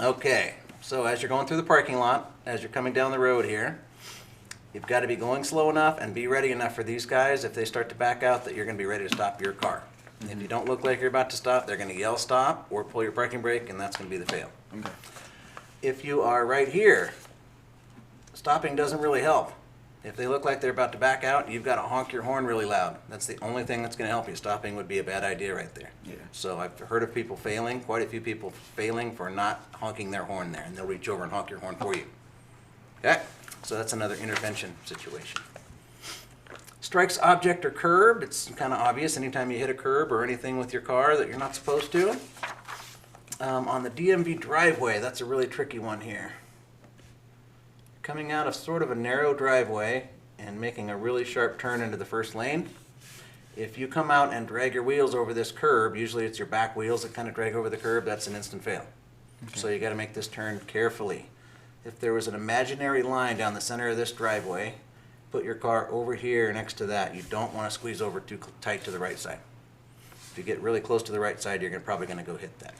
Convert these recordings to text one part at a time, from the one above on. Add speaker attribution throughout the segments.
Speaker 1: Okay, so as you're going through the parking lot, as you're coming down the road here, you've got to be going slow enough and be ready enough for these guys, if they start to back out, that you're going to be ready to stop your car. If you don't look like you're about to stop, they're going to yell stop or pull your parking brake, and that's going to be the fail.
Speaker 2: Okay.
Speaker 1: If you are right here, stopping doesn't really help. If they look like they're about to back out, you've got to honk your horn really loud. That's the only thing that's going to help you. Stopping would be a bad idea right there.
Speaker 2: Yeah.
Speaker 1: So I've heard of people failing, quite a few people failing for not honking their horn there, and they'll reach over and honk your horn for you. Okay? So that's another intervention situation. Strikes object or curb, it's kind of obvious anytime you hit a curb or anything with your car that you're not supposed to. On the DMV driveway, that's a really tricky one here. Coming out of sort of a narrow driveway and making a really sharp turn into the first lane. If you come out and drag your wheels over this curb, usually it's your back wheels that kind of drag over the curb, that's an instant fail.
Speaker 2: Okay.
Speaker 1: So you got to make this turn carefully. If there was an imaginary line down the center of this driveway, put your car over here next to that. You don't want to squeeze over too tight to the right side. If you get really close to the right side, you're probably going to go hit that.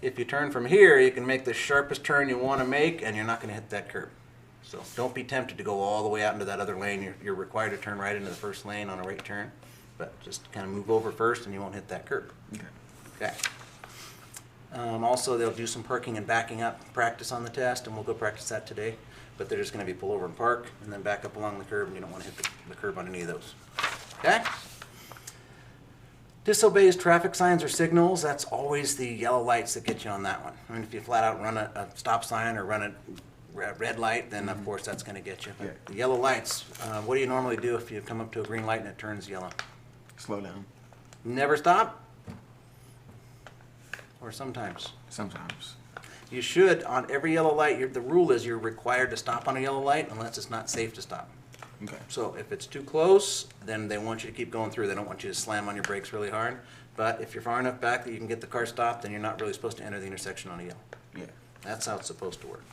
Speaker 1: If you turn from here, you can make the sharpest turn you want to make, and you're not going to hit that curb. So don't be tempted to go all the way out into that other lane. You're required to turn right into the first lane on a right turn, but just kind of move over first and you won't hit that curb.
Speaker 2: Okay.
Speaker 1: Okay. Also, they'll do some parking and backing up practice on the test, and we'll go practice that today. But they're just going to be pull over and park, and then back up along the curb, and you don't want to hit the curb on any of those. Okay? Disobeys traffic signs or signals. That's always the yellow lights that get you on that one. I mean, if you flat out run a stop sign or run a red light, then of course that's going to get you. But
Speaker 2: Yeah.
Speaker 1: the yellow lights, what do you normally do if you come up to a green light and it turns yellow?
Speaker 2: Slow down.
Speaker 1: Never stop? Or sometimes?
Speaker 2: Sometimes.
Speaker 1: You should, on every yellow light, the rule is you're required to stop on a yellow light unless it's not safe to stop.
Speaker 2: Okay.
Speaker 1: So if it's too close, then they want you to keep going through. They don't want you to slam on your brakes really hard. But if you're far enough back that you can get the car stopped, then you're not really supposed to enter the intersection on a yellow.
Speaker 2: Yeah.
Speaker 1: That's how it's supposed to work.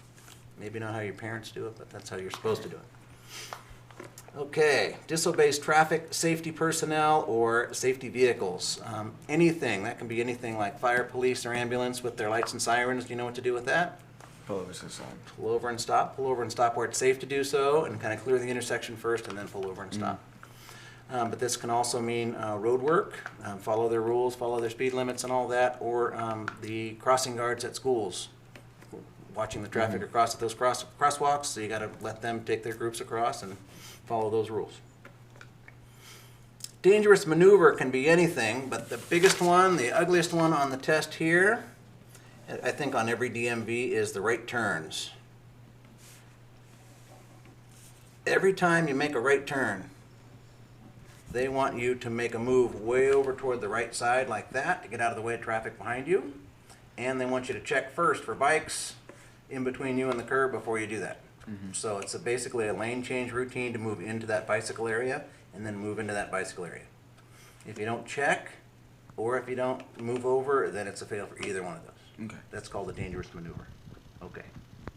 Speaker 1: Maybe not how your parents do it, but that's how you're supposed to do it. Okay, disobeys traffic, safety personnel, or safety vehicles. Anything, that can be anything like fire, police, or ambulance with their lights and sirens. Do you know what to do with that?
Speaker 2: Pull over to the side.
Speaker 1: Pull over and stop. Pull over and stop where it's safe to do so, and kind of clear the intersection first, and then pull over and stop. But this can also mean road work, follow their rules, follow their speed limits and all that, or the crossing guards at schools, watching the traffic across at those crosswalks, so you got to let them take their groups across and follow those rules. Dangerous maneuver can be anything, but the biggest one, the ugliest one on the test here, I think on every DMV, is the right turns. Every time you make a right turn, they want you to make a move way over toward the right side like that to get out of the way of traffic behind you. And they want you to check first for bikes in between you and the curb before you do that. So it's basically a lane change routine to move into that bicycle area and then move into that bicycle area. If you don't check or if you don't move over, then it's a fail for either one of those.
Speaker 2: Okay.
Speaker 1: That's called a dangerous maneuver. Okay.